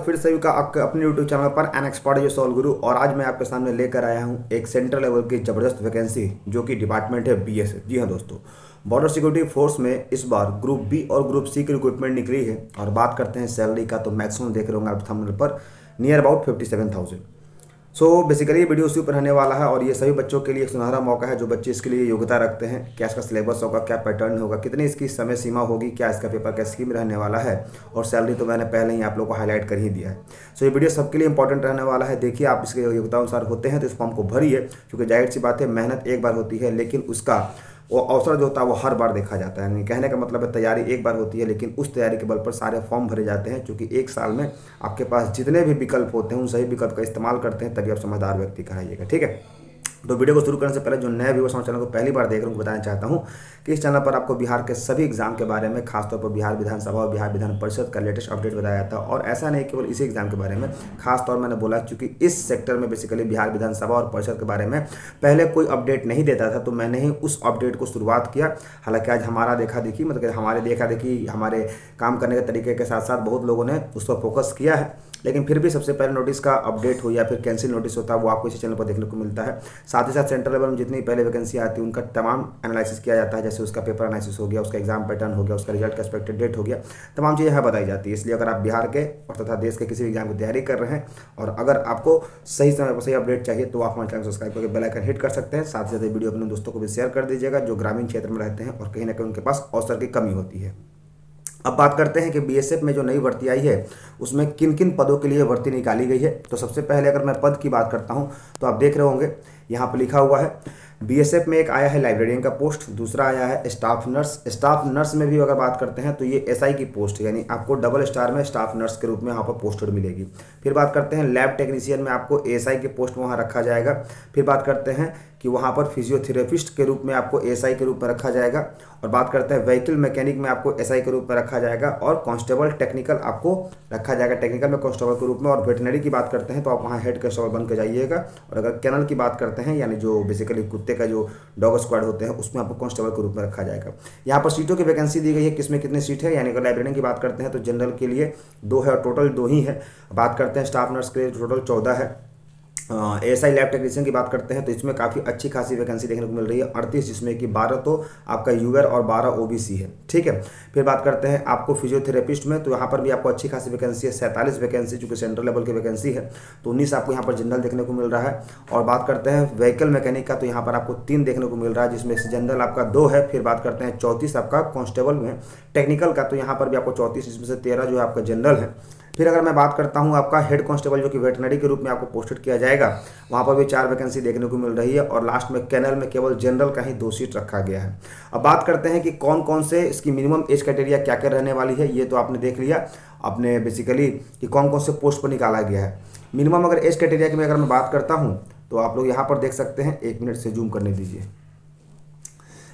फिर सभी का अपने यूट्यूब चैनल पर एन एक्सपर्ट जो सॉल्व गुरु। और आज मैं आपके सामने लेकर आया हूं एक सेंट्रल लेवल की ज़बरदस्त वैकेंसी जो कि डिपार्टमेंट है बीएसएफ। जी हाँ दोस्तों, बॉर्डर सिक्योरिटी फोर्स में इस बार ग्रुप बी और ग्रुप सी की रिक्रूटमेंट निकली है। और बात करते हैं सैलरी का, तो मैक्सिमम देख रहे होंगे आप थंबनेल पर नियर अबाउट 57,000। सो बेसिकली ये वीडियो उसी पर रहने वाला है और ये सभी बच्चों के लिए एक सुनहरा मौका है जो बच्चे इसके लिए योग्यता रखते हैं। क्या इसका सिलेबस होगा, क्या पैटर्न होगा, कितनी इसकी समय सीमा होगी, क्या इसका पेपर का स्कीम रहने वाला है, और सैलरी तो मैंने पहले ही आप लोगों को हाईलाइट कर ही दिया है। सो ये वीडियो सबके लिए इंपॉर्टेंट रहने वाला है। देखिए, आप इसके योग्यता अनुसार होते हैं तो इस फॉर्म को भरिए, क्योंकि जाहिर सी बात है मेहनत एक बार होती है, लेकिन उसका वो अवसर जो होता है वो हर बार देखा जाता है। कहने का मतलब है तैयारी एक बार होती है, लेकिन उस तैयारी के बल पर सारे फॉर्म भरे जाते हैं, क्योंकि एक साल में आपके पास जितने भी विकल्प होते हैं उन सही विकल्प का इस्तेमाल करते हैं, तभी आप समझदार व्यक्ति कहलाइएगा। ठीक है, तो वीडियो को शुरू करने से पहले जो नए व्यूअर्स हमारे चैनल को पहली बार देख रहे हैं उनको बताना चाहता हूं कि इस चैनल पर आपको बिहार के सभी एग्जाम के बारे में, खासतौर पर बिहार विधानसभा और बिहार विधान परिषद का लेटेस्ट अपडेट बताया जाता है। और ऐसा नहीं केवल इसी एग्जाम के बारे में, खासतौर मैंने बोला क्योंकि इस सेक्टर में बेसिकली बिहार विधानसभा और परिषद के बारे में पहले कोई अपडेट नहीं देता था, तो मैंने ही उस अपडेट को शुरुआत किया। हालांकि आज हमारा देखा देखी, मतलब हमारे देखा देखी हमारे काम करने के तरीके के साथ साथ बहुत लोगों ने उस पर फोकस किया है, लेकिन फिर भी सबसे पहले नोटिस का अपडेट हो या फिर कैंसिल नोटिस होता है वो आपको इसी चैनल पर देखने को मिलता है। साथ ही साथ सेंट्रल लेवल में जितनी पहले वैकेंसी आती है उनका तमाम एनालिसिस किया जाता है, जैसे उसका पेपर एनालिसिस हो गया, उसका एग्जाम पैटर्न हो गया, उसका रिजल्ट का एक्सपेक्टेड डेट हो गया, तमाम चीज़ें यहाँ बताई जाती है। इसलिए अगर आप बिहार के और तथा देश के किसी भी एग्जाम की तैयारी कर रहे हैं और अगर आपको सही समय पर सही अपडेट चाहिए तो आप हमारे चैनल सब्सक्राइब करके बेल आइकन हिट कर सकते हैं। साथ ही साथ वीडियो अपने दोस्तों को भी शेयर कर दीजिएगा जो ग्रामीण क्षेत्र में रहते हैं और कहीं ना कहीं उनके पास अवसर की कमी होती है। अब बात करते हैं कि बीएसएफ में जो नई भर्ती आई है उसमें किन किन पदों के लिए भर्ती निकाली गई है। तो सबसे पहले अगर मैं पद की बात करता हूं तो आप देख रहे होंगे यहाँ पर लिखा हुआ है बीएसएफ में एक आया है लाइब्रेरियन का पोस्ट, दूसरा आया है स्टाफ नर्स। स्टाफ नर्स में भी अगर बात करते हैं तो ये एसआई की पोस्ट है, यानी आपको डबल स्टार में स्टाफ नर्स के रूप में यहाँ पर पोस्टेड मिलेगी। फिर बात करते हैं लैब टेक्नीशियन में आपको एएसआई के पोस्ट वहाँ रखा जाएगा। फिर बात करते हैं कि वहाँ पर फिजियोथेरेपिस्ट के रूप में आपको एएसआई के रूप में रखा जाएगा। और बात करते हैं व्हीकल मैकेनिक में आपको एसआई के रूप में रखा जाएगा। और कांस्टेबल टेक्निकल आपको रखा जाएगा टेक्निकल में कांस्टेबल के रूप में। और वेटनरी की बात करते हैं तो आप वहाँ हेड कांस्टेबल बन के जाइएगा। और अगर कैनल की बात करते हैं, यानी जो बेसिकली कुत्ते का जो डॉग स्क्वाड होते हैं, उसमें आपको कांस्टेबल के रूप में रखा जाएगा। यहाँ पर सीटों की वैकेंसी दी गई है, किसमें कितनी सीट है। यानी अगर लाइब्रेरियन की बात करते हैं तो जनरल के लिए 2 है और टोटल 2 ही है। बात करते हैं स्टाफ नर्स के लिए टोटल 14 है। एएसआई लैब टेक्नीशियन की बात करते हैं तो इसमें काफ़ी अच्छी खासी वैकेंसी देखने को मिल रही है, 38, जिसमें कि 12 तो आपका यूआर और 12 ओबीसी है। ठीक है, फिर बात करते हैं आपको फिजियोथेरेपिस्ट में, तो यहाँ पर भी आपको अच्छी खासी वैकेंसी है, 47 वैकेंसी, चूँकि सेंट्रल लेवल की वैकेंसी है तो 19 आपको यहाँ पर जनरल देखने को मिल रहा है। और बात करते हैं व्हीकल मैकेनिक का, तो यहाँ पर आपको 3 देखने को मिल रहा है, जिसमें से जनरल आपका 2 है। फिर बात करते हैं 34 आपका कांस्टेबल में टेक्निकल का, तो यहाँ पर भी आपको 34, जिसमें से 13 जो है आपका जनरल है। फिर अगर मैं बात करता हूं आपका हेड कांस्टेबल जो कि वेटनरी के रूप में आपको पोस्टेड किया जाएगा, वहां पर भी 4 वैकेंसी देखने को मिल रही है। और लास्ट में कैनल में केवल जनरल का ही 2 सीट रखा गया है। अब बात करते हैं कि कौन कौन से इसकी मिनिमम एज क्राइटेरिया क्या क्या रहने वाली है। ये तो आपने देख लिया आपने बेसिकली कि कौन कौन से पोस्ट पर निकाला गया है। मिनिमम अगर एज क्राइटेरिया की मैं अगर मैं बात करता हूँ तो आप लोग यहाँ पर देख सकते हैं, 1 मिनट से जूम करने दीजिए।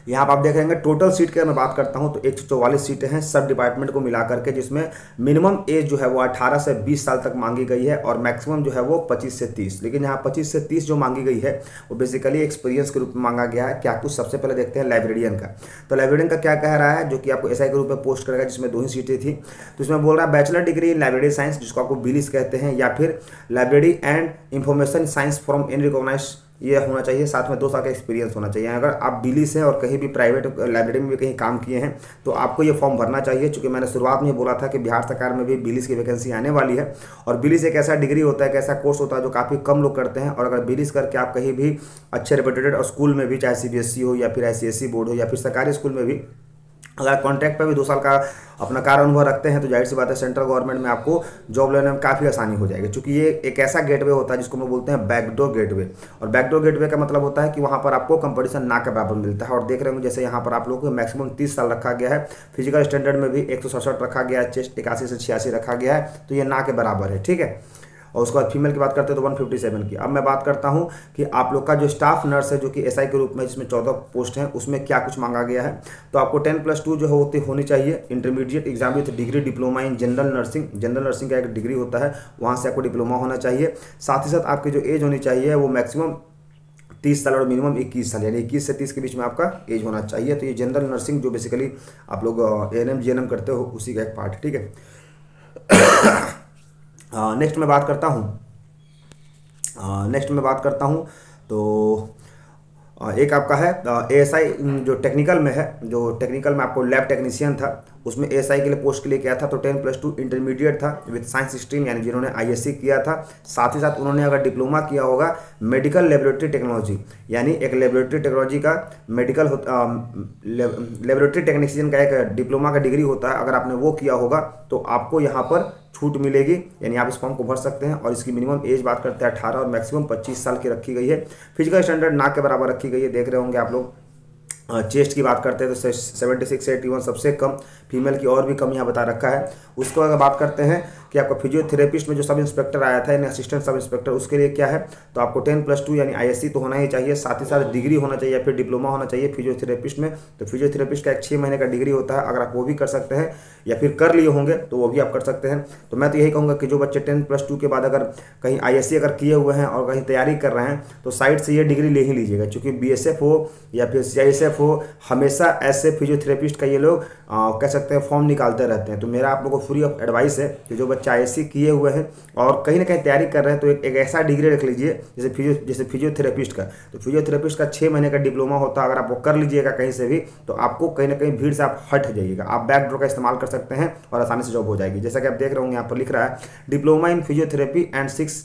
यहाँ पर आप देखेंगे टोटल सीट की मैं बात करता हूँ तो 144 सीटें हैं सब डिपार्टमेंट को मिला करके, जिसमें मिनिमम एज जो है वो 18 से 20 साल तक मांगी गई है और मैक्सिमम जो है वो 25 से 30। लेकिन यहाँ 25 से 30 जो मांगी गई है वो बेसिकली एक्सपीरियंस के रूप में मांगा गया है। क्या कुछ, सबसे पहले देखते हैं लाइब्रेरियन का। तो लाइब्रेरियन का क्या कह रहा है, जो कि आपको एसआई के रूप में पोस्ट करेगा, जिसमें 2 ही सीटें थी। तो इसमें बोल रहा है bachelor degree in library science, जिसको आपको बिलिस कहते हैं, या फिर library and information science from any recognised ये होना चाहिए। साथ में 2 साल का एक्सपीरियंस होना चाहिए। अगर आप बिलिस हैं और कहीं भी प्राइवेट लाइब्रेरी में भी कहीं काम किए हैं तो आपको ये फॉर्म भरना चाहिए, क्योंकि मैंने शुरुआत में बोला था कि बिहार सरकार में भी बिलिस की वैकेंसी आने वाली है। और बिलिस एक ऐसा डिग्री होता है, एक ऐसा कोर्स होता है जो काफ़ी कम लोग करते हैं। और अगर बिलिस करके आप कहीं भी अच्छे रेपुटेड और स्कूल में भी, चाहे सीबीएसई हो या फिर आईसीएसई बोर्ड हो या फिर सरकारी स्कूल में भी, अगर कॉन्ट्रैक्ट पर भी 2 साल का अपना कार्य अनुभव रखते हैं तो जाहिर सी बात है सेंट्रल गवर्नमेंट में आपको जॉब लेने में काफ़ी आसानी हो जाएगी। क्योंकि ये एक ऐसा गेटवे होता है जिसको हम बोलते हैं बैकडोर गेटवे। और बैकडोर गेटवे का मतलब होता है कि वहाँ पर आपको कंपटीशन ना के बराबर मिलता है। और देख रहे होंगे जैसे यहाँ पर आप लोगों को मैक्सिमम 30 साल रखा गया है, फिजिकल स्टैंडर्ड में भी 167 रखा गया है, चेस्ट 81 से 86 रखा गया है, तो ये ना के बराबर है। ठीक है, और उसके बाद फीमेल की बात करते हैं तो 157 की। अब मैं बात करता हूं कि आप लोग का जो स्टाफ नर्स है जो कि एसआई के रूप में, जिसमें 14 पोस्ट हैं, उसमें क्या कुछ मांगा गया है। तो आपको 10+2 जो होनी चाहिए, intermediate exam with degree diploma in general nursing. General nursing का एक डिग्री होता है, वहाँ से आपको डिप्लोमा होना चाहिए। साथ ही साथ आपकी जो एज होनी चाहिए वो मैक्सिमम 30 साल और मिनिमम 21 साल, यानी 21 से 30 के बीच में आपका एज होना चाहिए। तो ये जनरल नर्सिंग जो बेसिकली आप लोग एएनएम जीएनएम करते हो उसी का एक पार्ट है। ठीक है, नेक्स्ट मैं बात करता हूँ तो एक आपका है एएसआई जो टेक्निकल में है, जो टेक्निकल में आपको लैब टेक्नीशियन था, उसमें एएसआई के लिए पोस्ट के लिए क्या था, तो 10+2 इंटरमीडिएट था विद साइंस स्ट्रीम, यानी जिन्होंने आईएससी किया था, साथ ही साथ उन्होंने अगर डिप्लोमा किया होगा मेडिकल लेबोरेटरी टेक्नोलॉजी, यानी एक लेबोरेटरी टेक्नोलॉजी का मेडिकल लेबोरेटरी टेक्नीशियन का एक डिप्लोमा का डिग्री होता है, अगर आपने वो किया होगा तो आपको यहाँ पर छूट मिलेगी, यानी आप इस फॉर्म को भर सकते हैं। और इसकी मिनिमम एज बात करते हैं 18 और मैक्सिमम 25 साल की रखी गई है। फिजिकल स्टैंडर्ड नाक के बराबर रखी गई है, देख रहे होंगे आप लोग। चेस्ट की बात करते हैं तो 76 से 81 सबसे कम, फीमेल की और भी कम यहाँ बता रखा है। उसको अगर बात करते हैं कि आपका फिजियोथेरेपिस्ट में जो सब इंस्पेक्टर आया था यानी असिस्टेंट सब इंस्पेक्टर, उसके लिए क्या है, तो आपको 10+2 यानी आईएससी तो होना ही चाहिए, साथ ही साथ डिग्री होना चाहिए या फिर डिप्लोमा होना चाहिए फिजियोथेरेपिस्ट में। तो फिजियोथेरेपिस्ट का एक 6 महीने का डिग्री होता है, अगर आप वो भी कर सकते हैं या फिर कर लिए होंगे तो वो भी आप कर सकते हैं। तो मैं तो यही कहूँगा कि जो बच्चे 10+2 के बाद अगर कहीं आईएससी अगर किए हुए हैं और कहीं तैयारी कर रहे हैं तो साइड से ये डिग्री ले ही लीजिएगा, क्योंकि बीएसएफ हो या फिर सीआईएसएफ हो, हमेशा ऐसे फिजियोथेरेपिस्ट का ये लोग कह सकते हैं फॉर्म निकालते रहते हैं। तो मेरा आप लोगों को फ्री ऑफ एडवाइस है कि जो बच्चा आईएससी किए हुए हैं और कहीं ना कहीं तैयारी कर रहे हैं तो एक ऐसा डिग्री रख लीजिए जैसे फिजियोथेरेपिस्ट का। तो फिजियोथेरेपिस्ट का 6 महीने का डिप्लोमा होता है, अगर आप वो कर लीजिएगा कहीं से भी तो आपको कहीं ना कहीं भीड़ से आप हट जाइएगा, आप बैकडोर का इस्तेमाल कर सकते हैं और आसानी से जॉब हो जाएगी। जैसा कि आप देख रहे होंगे यहाँ पर लिख रहा है diploma in physiotherapy and 6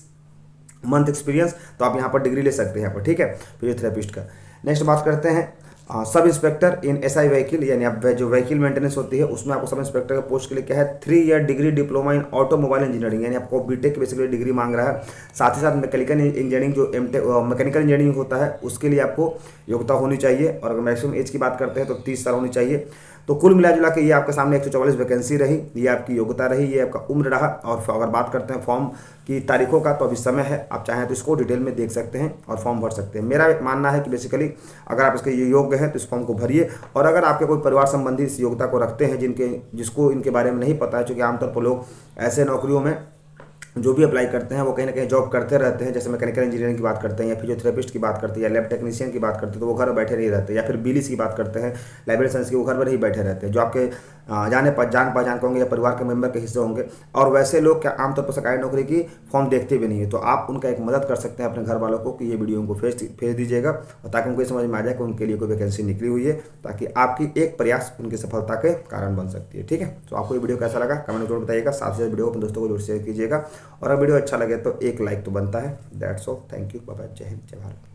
month experience, तो आप यहाँ पर डिग्री ले सकते हैं यहाँ पर, ठीक है, फिजियोथेरेपिस्ट का। नेक्स्ट बात करते हैं sub inspector in SI vehicle, यानी आप जो व्हीकल मेंटेनेंस होती है उसमें आपको सब इंस्पेक्टर के पोस्ट के लिए क्या है 3 year degree diploma in automobile engineering, यानी आपको बीटेक की बेसिकली डिग्री मांग रहा है। साथ ही साथ मैकेनिकल इंजीनियरिंग जो मैकेनिकल इंजीनियरिंग होता है उसके लिए आपको योग्यता होनी चाहिए, और अगर मैक्सिमम एज की बात करते हैं तो 30 साल होनी चाहिए। तो कुल मिला जुला के ये आपके सामने 144 वैकेंसी रही, ये आपकी योग्यता रही, ये आपका उम्र रहा। और अगर बात करते हैं फॉर्म की तारीखों का तो अभी समय है, आप चाहें तो इसको डिटेल में देख सकते हैं और फॉर्म भर सकते हैं। मेरा मानना है कि बेसिकली अगर आप इसके योग्य हैं तो इस फॉर्म को भरिए, और अगर आपके कोई परिवार संबंधी इस योग्यता को रखते हैं जिसको इनके बारे में नहीं पता है, क्योंकि आमतौर पर लोग ऐसे नौकरियों में जो भी अप्लाई करते हैं वो कहीं ना कहीं जॉब करते रहते हैं, जैसे मैकेनिकल इंजीनियरिंग की बात करते हैं या फिजियोथेरेपिस्ट की बात करते हैं या लैब टेक्नीशियन की बात करते हैं तो वो घर बैठे नहीं रहते, या फिर बीलीस की बात करते हैं लाइब्रेरी साइंस की, वो घर पर ही बैठे रहते हैं, जो आपके जान पहचान के होंगे या परिवार के मेंबर के हिस्से होंगे। और वैसे लोग क्या आमतौर पर सरकारी नौकरी की फॉर्म देखते भी नहीं है, तो आप उनका एक मदद कर सकते हैं अपने घर वालों को कि ये वीडियो उनको भेज दीजिएगा, और ताकि उनको समझ में आ जाए कि उनके लिए कोई वैकेंसी निकली हुई है, ताकि आपकी एक प्रयास उनकी सफलता के कारण बन सकती है। ठीक है, तो आपको ये वीडियो कैसा लगा कमेंट में जरूर बताइएगा, साथ ही साथ वीडियो अपने दोस्तों को जरूर शेयर कीजिएगा, और अगर वीडियो अच्छा लगे तो एक लाइक तो बनता है। That's all, thank you, bye bye, जय हिंद, जय भारत।